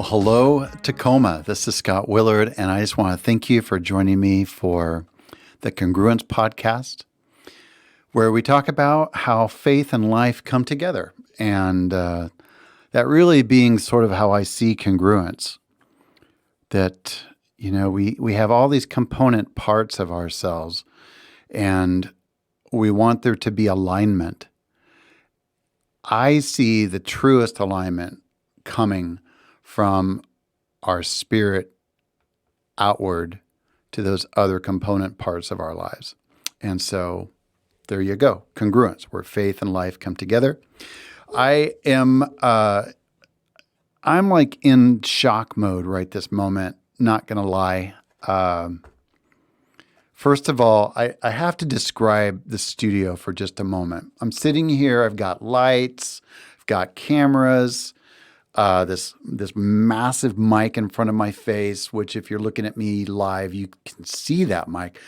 Well, hello, Tacoma. This is Scott Willard, and I just want to thank you for joining me for the Congruence podcast, where we talk about how faith and life come together, and that really being sort of how I see congruence. That we have all these component parts of ourselves, and we want there to be alignment. I see the truest alignment coming from our spirit outward to those other component parts of our lives. And so there you go, congruence, where faith and life come together. I'm like in shock mode right this moment, not going to lie. First of all, I have to describe the studio for just a moment. I'm sitting here, I've got lights, I've got cameras, this massive mic in front of my face, which if you're looking at me live, you can see that mic.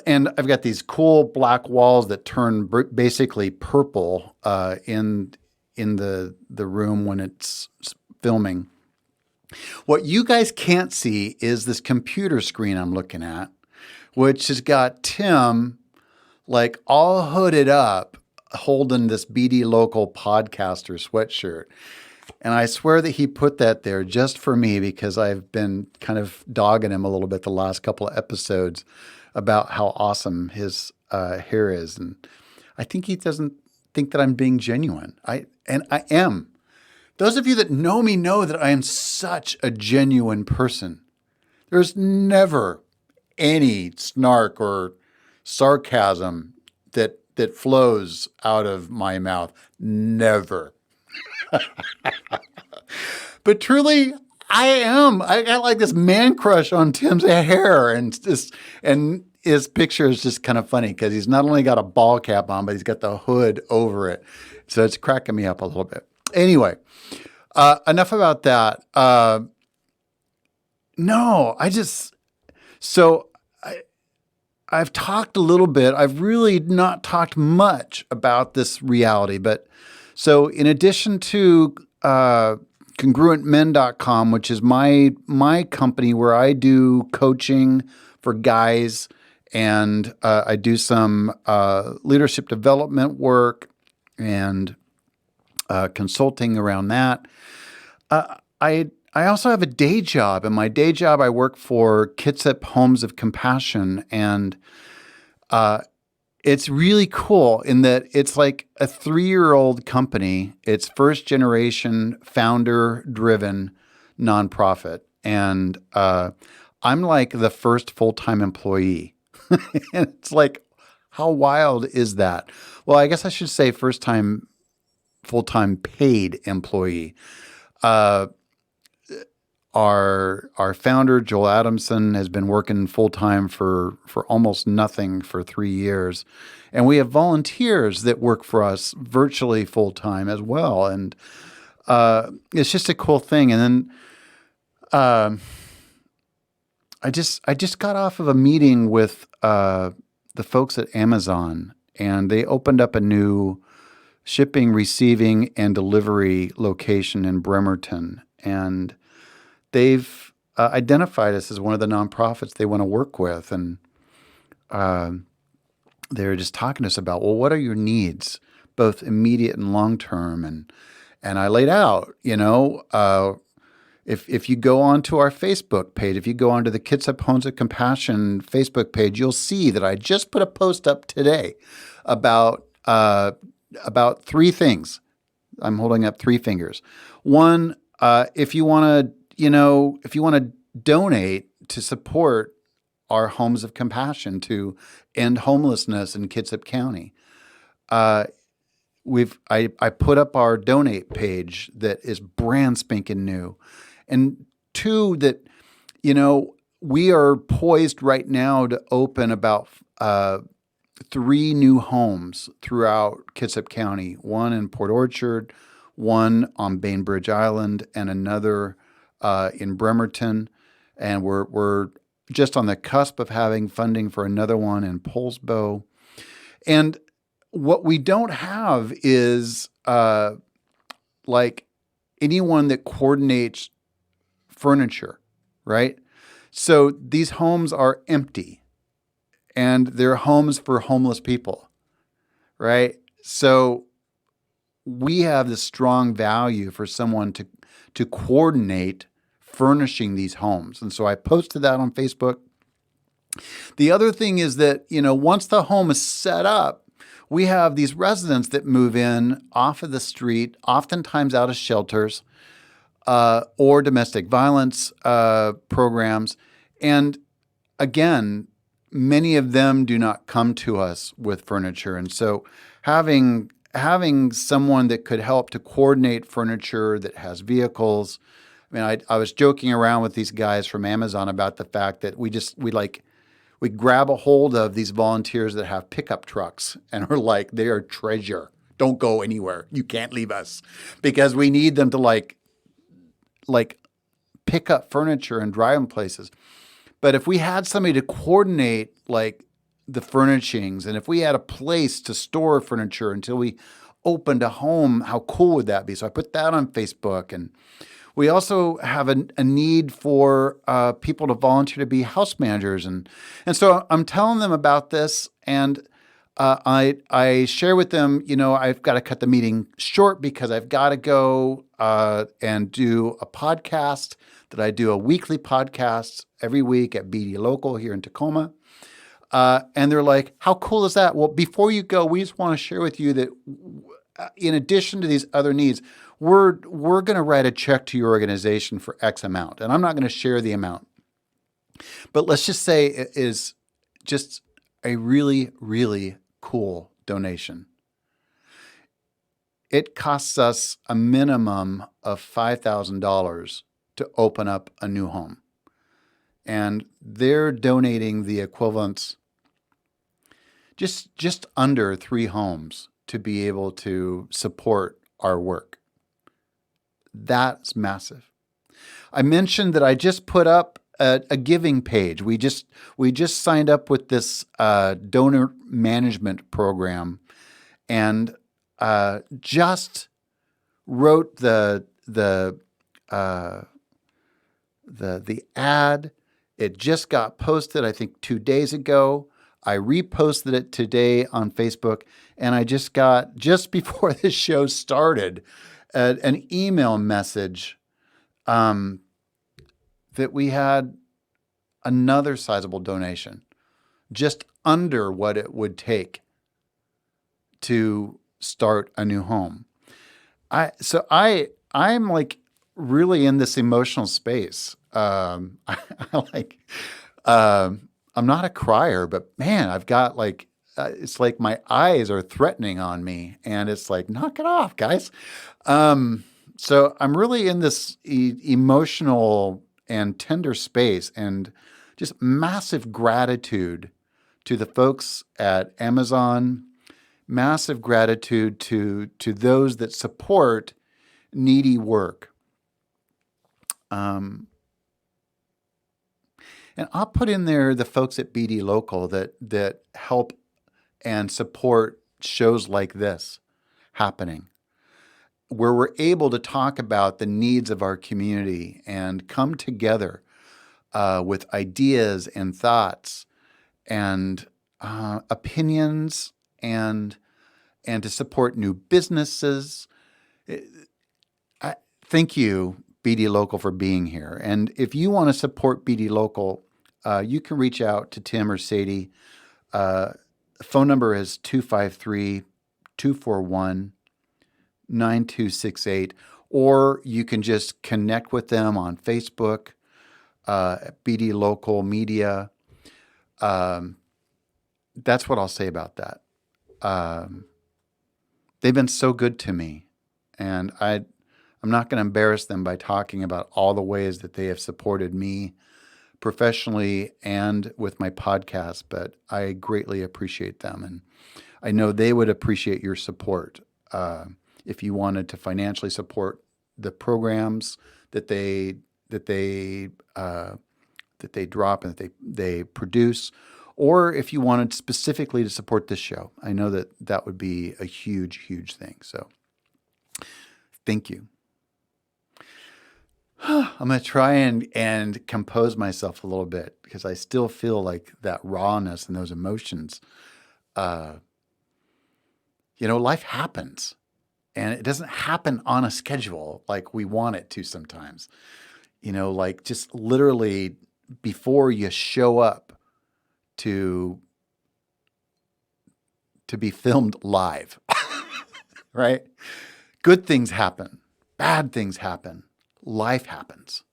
And I've got these cool black walls that turn basically purple in the room when it's filming. What you guys can't see is this computer screen I'm looking at, which has got Tim like all hooded up, holding this BD Local Podcaster sweatshirt. And I swear that he put that there just for me because I've been kind of dogging him a little bit the last couple of episodes about how awesome his hair is. And I think he doesn't think that I'm being genuine. I am. Those of you that know me know that I am such a genuine person. There's never any snark or sarcasm that flows out of my mouth. Never. But truly, I am. I got like this man crush on Tim's hair, and his picture is just kind of funny because he's not only got a ball cap on, but he's got the hood over it. So it's cracking me up a little bit. Anyway, enough about that. I've talked a little bit. I've really not talked much about this reality, but so in addition to congruentmen.com, which is my company where I do coaching for guys and I do some leadership development work and consulting around that. I also have a day job. In my day job, I work for Kitsap Homes of Compassion, and it's really cool in that it's like a 3-year-old company. It's first generation founder driven nonprofit. And I'm like the first full-time employee. And it's like, how wild is that? Well, I guess I should say first time full-time paid employee. Our founder, Joel Adamson, has been working full-time for almost nothing for 3 years. And we have volunteers that work for us virtually full-time as well. And it's just a cool thing. And then I just got off of a meeting with the folks at Amazon, and they opened up a new shipping, receiving, and delivery location in Bremerton. And they've identified us as one of the nonprofits they want to work with. And they're just talking to us about, well, what are your needs, both immediate and long-term? And I laid out, if you go onto our Facebook page, if you go onto the Kitsap Homes of Compassion Facebook page, you'll see that I just put a post up today about 3 things. I'm holding up 3 fingers. One, if you want to donate to support our Homes of Compassion to end homelessness in Kitsap County, I put up our donate page that is brand spanking new. And 2, that, we are poised right now to open about 3 new homes throughout Kitsap County, one in Port Orchard, one on Bainbridge Island, and another in Bremerton. And we're just on the cusp of having funding for another one in Poulsbo. And what we don't have is like anyone that coordinates furniture, right? So these homes are empty and they're homes for homeless people, right? So we have this strong value for someone to coordinate furnishing these homes. And so I posted that on Facebook. The other thing is that, once the home is set up, we have these residents that move in off of the street, oftentimes out of shelters or domestic violence programs. And again, many of them do not come to us with furniture. And so having someone that could help to coordinate furniture that has vehicles. I mean, I was joking around with these guys from Amazon about the fact that we grab a hold of these volunteers that have pickup trucks and are like, they are treasure. Don't go anywhere. You can't leave us, because we need them to like pick up furniture and drive them places. But if we had somebody to coordinate like the furnishings, and if we had a place to store furniture until we opened a home, how cool would that be? So I put that on Facebook. And we also have a need for people to volunteer to be house managers. And so I'm telling them about this, and I share with them, I've got to cut the meeting short because I've got to go and do a podcast that I do, a weekly podcast every week at BD Local here in Tacoma. And they're like, how cool is that? Well, before you go, we just want to share with you that in addition to these other needs, we're going to write a check to your organization for X amount. And I'm not going to share the amount. But let's just say it is just a really, really cool donation. It costs us a minimum of $5,000 to open up a new home. And they're donating the equivalent, just under 3 homes to be able to support our work. That's massive. I mentioned that I just put up a giving page. We just signed up with this donor management program, and just wrote the ad. It just got posted, I think, 2 days ago. I reposted it today on Facebook, and I just got, just before this show started, an email message that we had another sizable donation, just under what it would take to start a new home. I'm like really in this emotional space. I'm not a crier, but man, I've got like, it's like my eyes are threatening on me, and it's like, knock it off, guys. So I'm really in this emotional and tender space, and just massive gratitude to the folks at Amazon, massive gratitude to those that support needy work. And I'll put in there the folks at BD Local that help and support shows like this happening, where we're able to talk about the needs of our community and come together with ideas and thoughts and opinions, and to support new businesses. Thank you, BD Local, for being here. And if you want to support BD Local, you can reach out to Tim or Sadie. Phone number is 253-241-9268, or you can just connect with them on Facebook, BD Local Media. That's what I'll say about that. They've been so good to me, and I'm not going to embarrass them by talking about all the ways that they have supported me professionally and with my podcast, but I greatly appreciate them. And I know they would appreciate your support if you wanted to financially support the programs that they drop and that they produce, or if you wanted specifically to support this show. I know that would be a huge, huge thing. So thank you. I'm going to try and compose myself a little bit because I still feel like that rawness and those emotions. Uh, Life happens and it doesn't happen on a schedule like we want it to sometimes. Like just literally before you show up to be filmed live, right? Good things happen, bad things happen, life happens.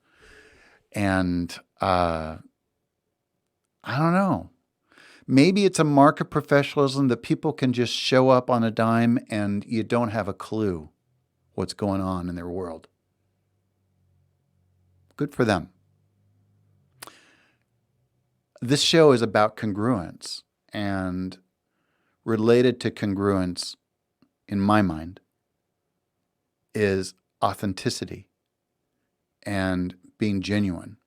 And I don't know. Maybe it's a mark of professionalism that people can just show up on a dime and you don't have a clue what's going on in their world. Good for them. This show is about congruence, and related to congruence, in my mind, is authenticity and being genuine.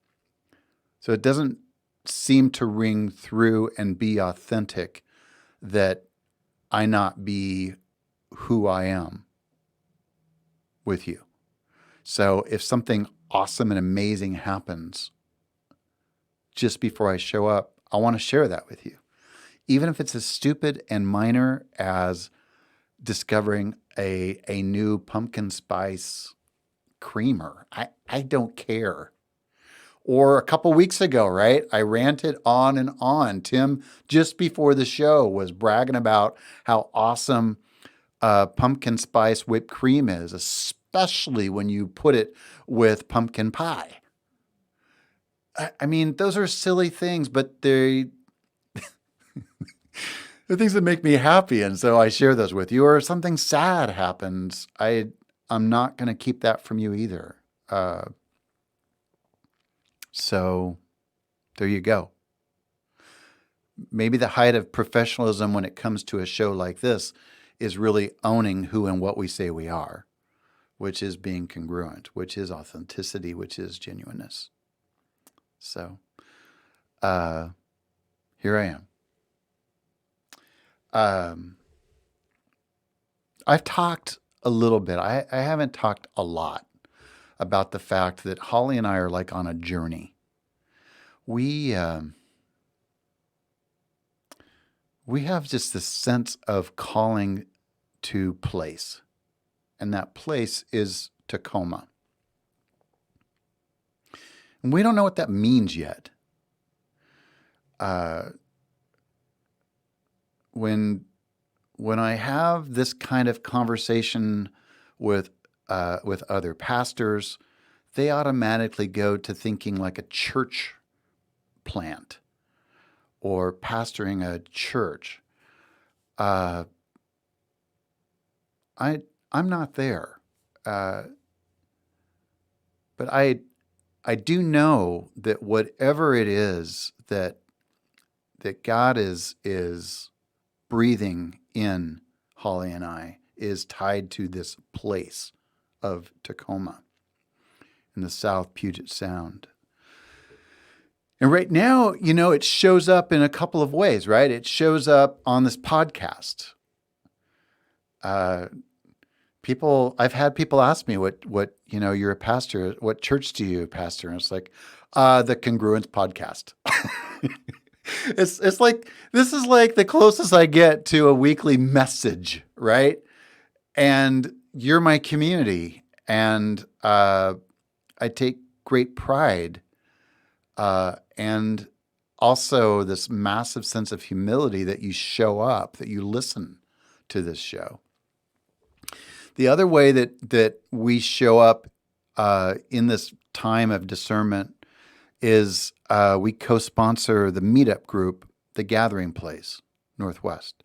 So it doesn't seem to ring through and be authentic that I not be who I am with you. So if something awesome and amazing happens just before I show up, I want to share that with you. Even if it's as stupid and minor as discovering a new pumpkin spice creamer. I don't care. Or a couple weeks ago, right? I ranted on and on. Tim, just before the show, was bragging about how awesome pumpkin spice whipped cream is, especially when you put it with pumpkin pie. I mean, those are silly things, but they're things that make me happy, and so I share those with you. Or if something sad happens, I'm not going to keep that from you either. So there you go. Maybe the height of professionalism when it comes to a show like this is really owning who and what we say we are, which is being congruent, which is authenticity, which is genuineness. So here I am. I've talked a little bit. I haven't talked a lot about the fact that Holly and I are like on a journey. We have just this sense of calling to place, and that place is Tacoma. And we don't know what that means yet. When I have this kind of conversation with other pastors, they automatically go to thinking like a church plant or pastoring a church. I'm not there, but I do know that whatever it is that God is breathing in Holly and I is tied to this place of Tacoma in the South Puget Sound. And right now, it shows up in a couple of ways, right? It shows up on this podcast. I've had people ask me what you're a pastor, what church do you pastor? And it's like, the Congruence podcast. It's like, this is like the closest I get to a weekly message, right? And you're my community. And I take great pride and also this massive sense of humility that you show up, that you listen to this show. The other way that we show up in this time of discernment is we co-sponsor the meetup group, The Gathering Place, Northwest.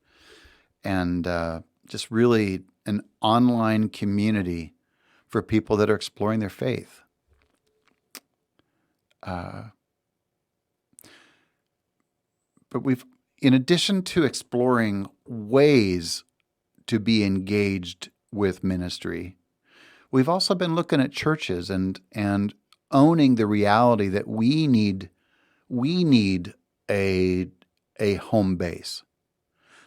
And just really an online community for people that are exploring their faith. But in addition to exploring ways to be engaged with ministry, we've also been looking at churches and owning the reality that we need a home base,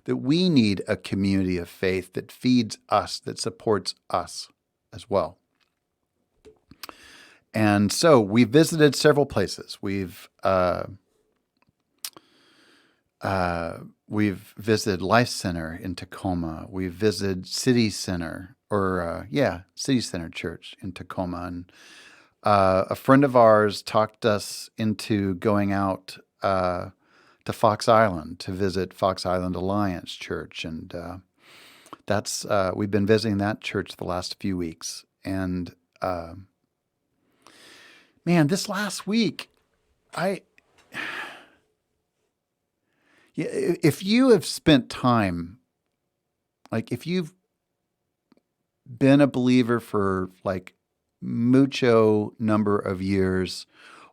that we need a community of faith that feeds us, that supports us as well. And so we visited several places. We've visited Life Center in Tacoma. We've visited City Center, City Center Church in Tacoma. And a friend of ours talked us into going out to Fox Island to visit Fox Island Alliance Church, and that's we've been visiting that church the last few weeks. And man, this last week, I yeah, if you have spent time, like if you've been a believer for like mucho number of years,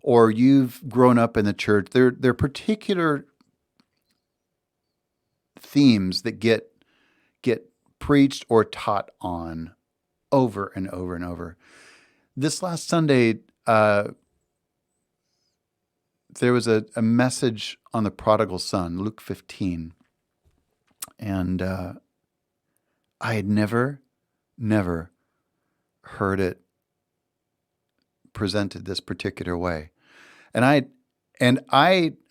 or you've grown up in the church, there are particular themes that get preached or taught on over and over and over. This last Sunday, there was a message on the prodigal son, Luke 15, and I had never heard it presented this particular way. And I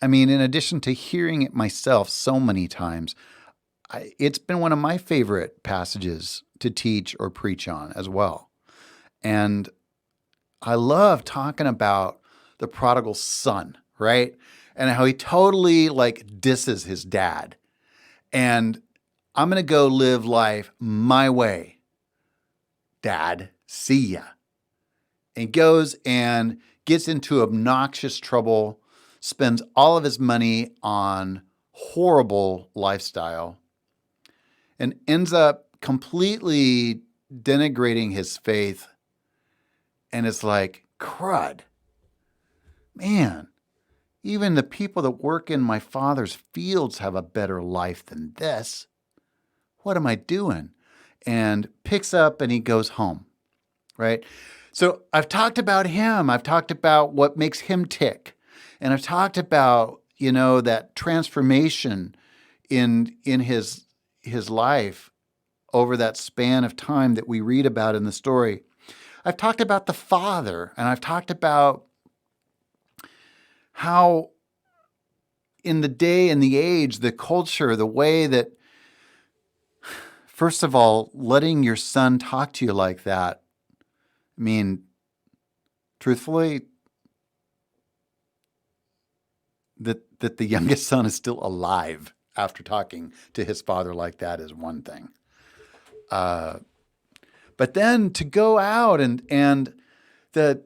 mean, in addition to hearing it myself so many times, it's been one of my favorite passages to teach or preach on as well. And I love talking about the prodigal son, right? And how he totally like disses his dad. And I'm going to go live life my way. Dad, see ya. And he goes and gets into obnoxious trouble, spends all of his money on horrible lifestyle, and ends up completely denigrating his faith. And it's like, crud. Man, even the people that work in my father's fields have a better life than this. What am I doing? And picks up and he goes home, right? So I've talked about him. I've talked about what makes him tick. And I've talked about, that transformation in his life over that span of time that we read about in the story. I've talked about the father, and I've talked about how in the day and the age, the culture, the way that, first of all, letting your son talk to you like that, I mean, truthfully, that the youngest son is still alive after talking to his father like that is one thing. But then to go out and the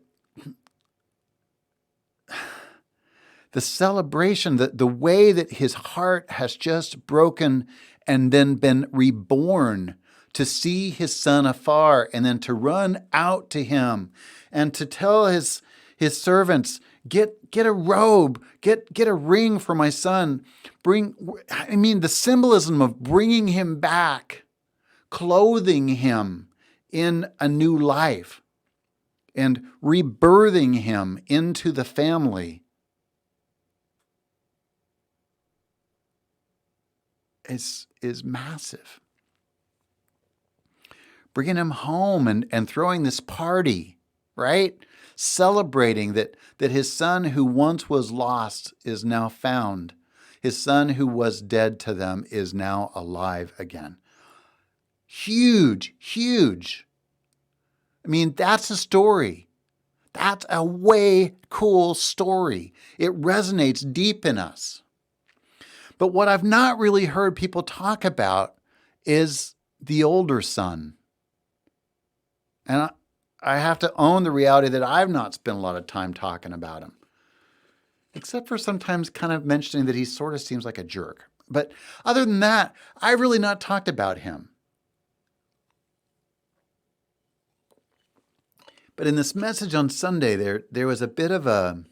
celebration, the way that his heart has just broken and then been reborn, to see his son afar and then to run out to him and to tell his servants, get a robe, get a ring for my son. The symbolism of bringing him back, clothing him in a new life and rebirthing him into the family is massive. Bringing him home and throwing this party, right? Celebrating that his son who once was lost is now found. His son who was dead to them is now alive again. Huge, huge. I mean, that's a story. That's a way cool story. It resonates deep in us. But what I've not really heard people talk about is the older son. And I have to own the reality that I've not spent a lot of time talking about him, except for sometimes kind of mentioning that he sort of seems like a jerk. But other than that, I've really not talked about him. But in this message on Sunday, there was a bit of a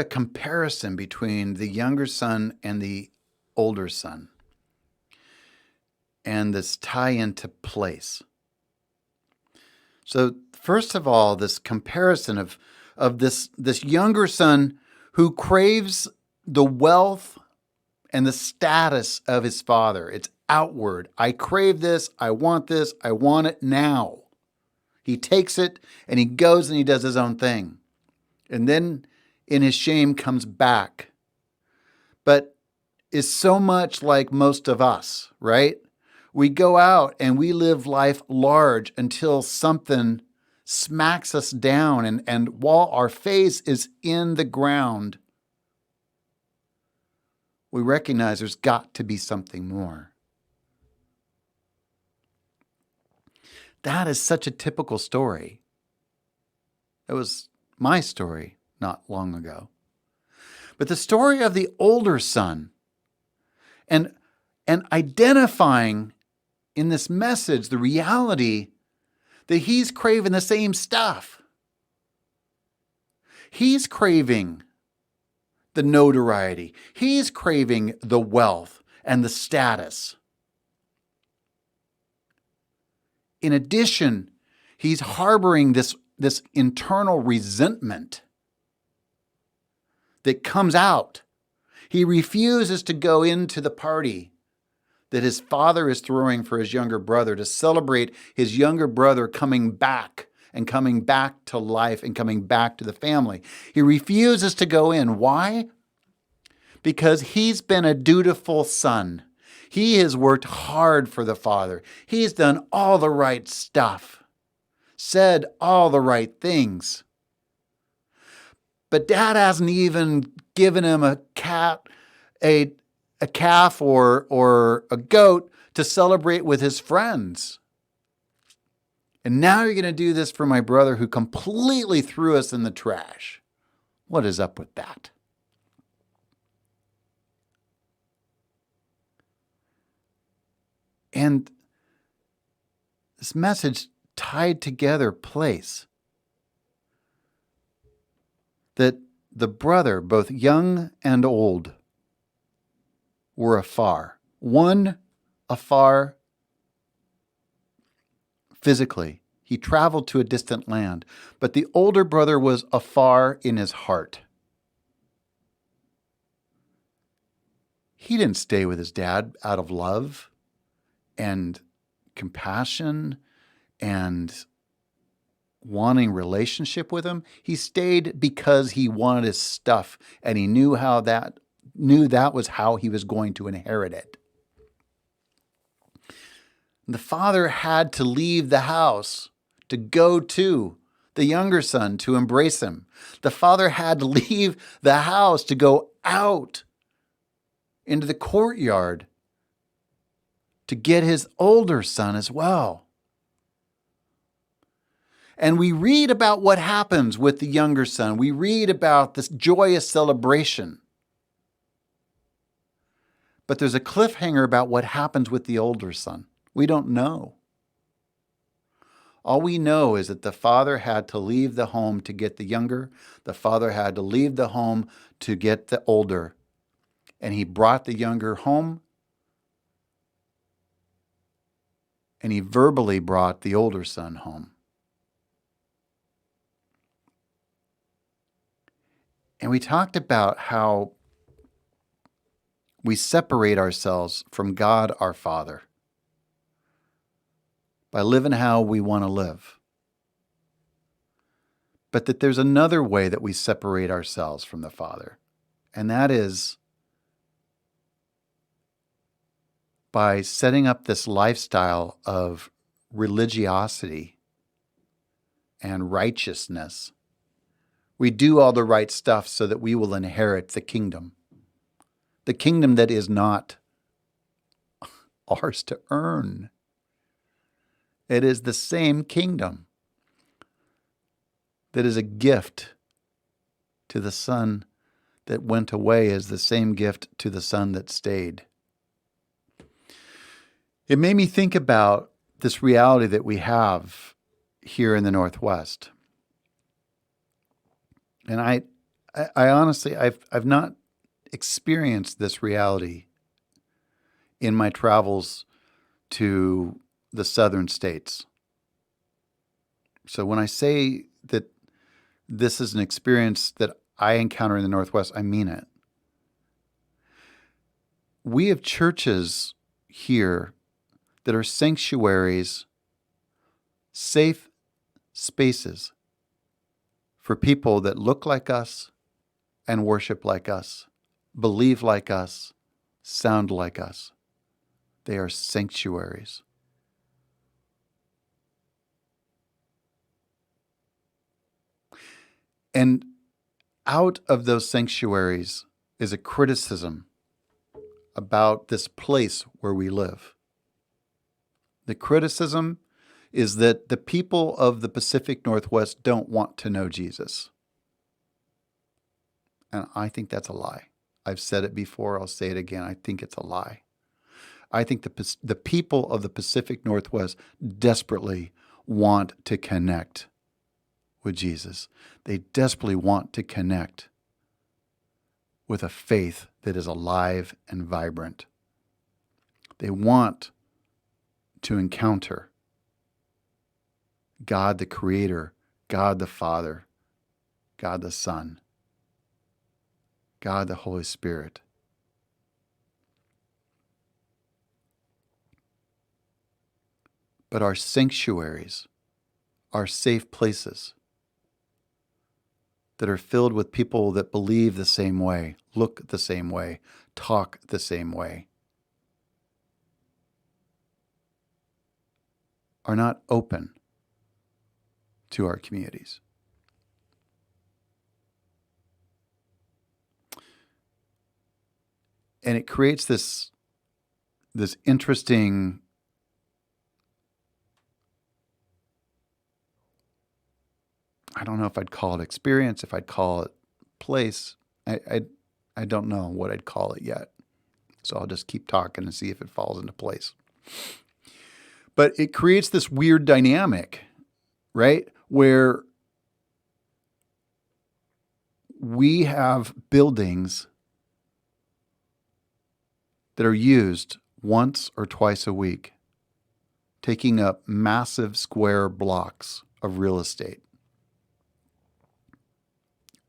comparison between the younger son and the older son, and this tie into place. So first of all, this comparison of this younger son who craves the wealth and the status of his father. It's outward. I crave this. I want it now. He takes it and he goes and he does his own thing. And then in his shame comes back. But is so much like most of us, right? We go out and we live life large until something smacks us down. And while our face is in the ground, we recognize there's got to be something more. That is such a typical story. It was my story not long ago. But the story of the older son and identifying in this message the reality that he's craving the same stuff. He's craving the notoriety. He's craving the wealth and the status. In addition, he's harboring this internal resentment that comes out. He refuses to go into the party that his father is throwing for his younger brother to celebrate his younger brother coming back and coming back to life and coming back to the family. He refuses to go in. Why? Because he's been a dutiful son. He has worked hard for the father. He's done all the right stuff, said all the right things. But dad hasn't even given him a calf or a goat to celebrate with his friends. And now you're going to do this for my brother who completely threw us in the trash. What is up with that? And this message tied together place that the brother, both young and old, were afar. One afar physically. He traveled to a distant land, but the older brother was afar in his heart. He didn't stay with his dad out of love and compassion and wanting relationship with him. He stayed because he wanted his stuff and he knew that was how he was going to inherit it. The father had to leave the house to go to the younger son to embrace him. The father had to leave the house to go out into the courtyard to get his older son as well. And we read about what happens with the younger son. We read about this joyous celebration. But there's a cliffhanger about what happens with the older son. We don't know. All we know is that the father had to leave the home to get the younger. The father had to leave the home to get the older. And he brought the younger home. And he verbally brought the older son home. And we talked about how we separate ourselves from God our Father by living how we want to live. But that there's another way that we separate ourselves from the Father, and that is by setting up this lifestyle of religiosity and righteousness. We do all the right stuff so that we will inherit the kingdom that is not ours to earn. It is the same kingdom that is a gift to the son that went away as the same gift to the son that stayed. It made me think about this reality that we have here in the Northwest. And I honestly, I've not experienced this reality in my travels to the southern states. So when I say that this is an experience that I encounter in the Northwest, I mean it. We have churches here that are sanctuaries, safe spaces for people that look like us and worship like us, believe like us, sound like us. They are sanctuaries. And out of those sanctuaries is a criticism about this place where we live. The criticism is that the people of the Pacific Northwest don't want to know Jesus. And I think that's a lie. I've said it before. I'll say it again. I think it's a lie. I think the people of the Pacific Northwest desperately want to connect with Jesus. They desperately want to connect with a faith that is alive and vibrant. They want to encounter God the Creator, God the Father, God the Son, God the Holy Spirit. But our sanctuaries are safe places that are filled with people that believe the same way, look the same way, talk the same way, are not open to our communities. And it creates this interesting I don't know if I'd call it experience, if I'd call it place. I don't know what I'd call it yet. So I'll just keep talking and see if it falls into place. But it creates this weird dynamic, right? Where we have buildings that are used once or twice a week, taking up massive square blocks of real estate,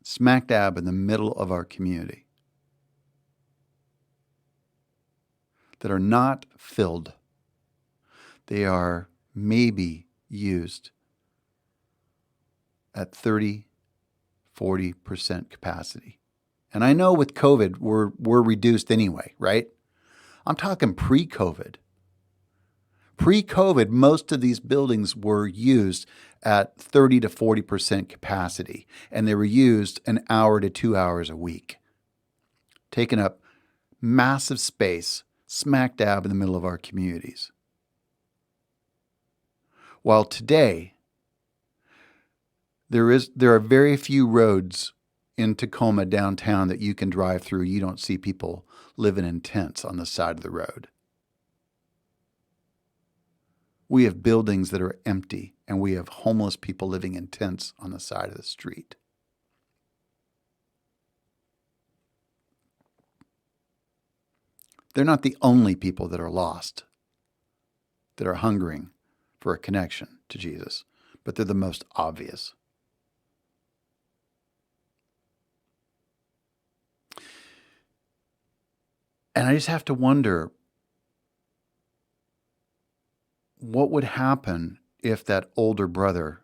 smack dab in the middle of our community, that are not filled. They are maybe used at 30, 40% capacity. And I know with COVID, we're reduced anyway, right? I'm talking pre-COVID. Pre-COVID, most of these buildings were used at 30 to 40% capacity, and they were used an hour to 2 hours a week, taking up massive space smack dab in the middle of our communities. While today, there are very few roads in Tacoma downtown that you can drive through. You don't see people living in tents on the side of the road. We have buildings that are empty, and we have homeless people living in tents on the side of the street. They're not the only people that are lost, that are hungering for a connection to Jesus, but they're the most obvious. And I just have to wonder, what would happen if that older brother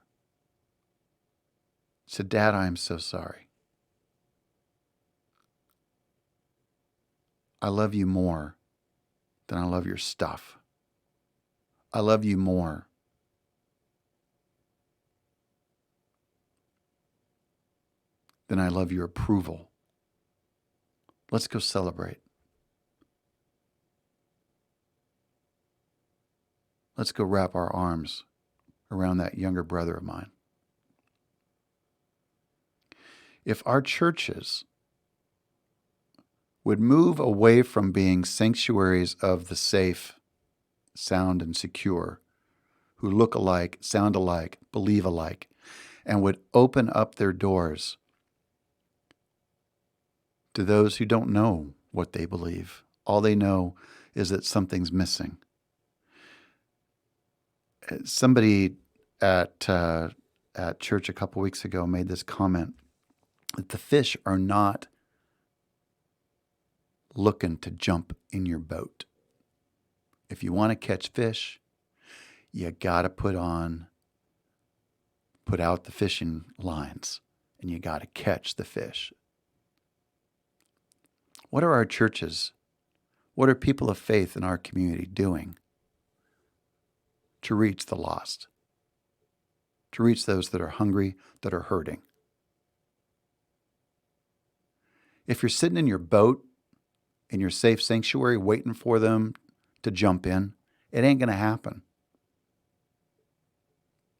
said, "Dad, I am so sorry. I love you more than I love your stuff. I love you more than I love your approval. Let's go celebrate. Let's go wrap our arms around that younger brother of mine." If our churches would move away from being sanctuaries of the safe, sound, and secure, who look alike, sound alike, believe alike, and would open up their doors to those who don't know what they believe. All they know is that something's missing. Somebody at church a couple weeks ago made this comment that the fish are not looking to jump in your boat. If you want to catch fish, you got to put on put out the fishing lines, and you got to catch the fish. What are our churches? What are people of faith in our community doing to reach the lost? To reach those that are hungry, that are hurting? If you're sitting in your boat, in your safe sanctuary, waiting for them to jump in, it ain't going to happen.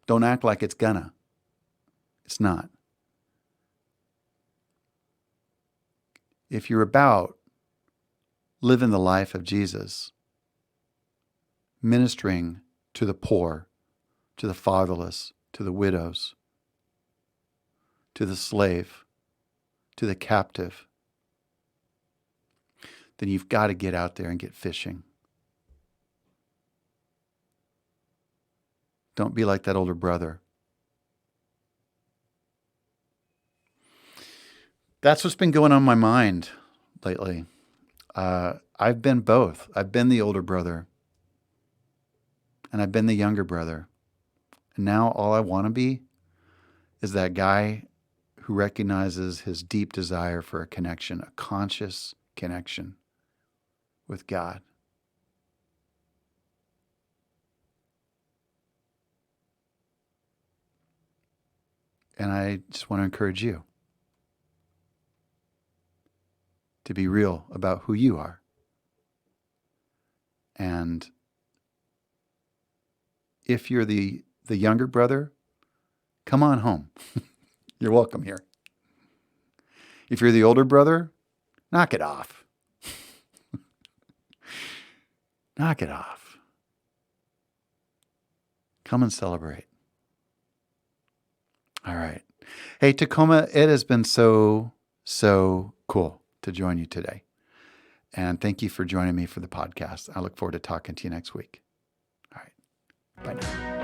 Don't act like it's gonna. It's not. If you're about living the life of Jesus, ministering to the poor, to the fatherless, to the widows, to the slave, to the captive, then you've got to get out there and get fishing. Don't be like that older brother. That's what's been going on in my mind lately. I've been both. I've been the older brother, and I've been the younger brother. And now all I want to be is that guy who recognizes his deep desire for a connection, a conscious connection with God. And I just want to encourage you to be real about who you are. And if you're the younger brother, come on home. You're welcome here. If you're the older brother, knock it off. Knock it off. Come and celebrate. All right. Hey, Tacoma, it has been so cool to join you today. And thank you for joining me for the podcast. I look forward to talking to you next week. All right. Bye now.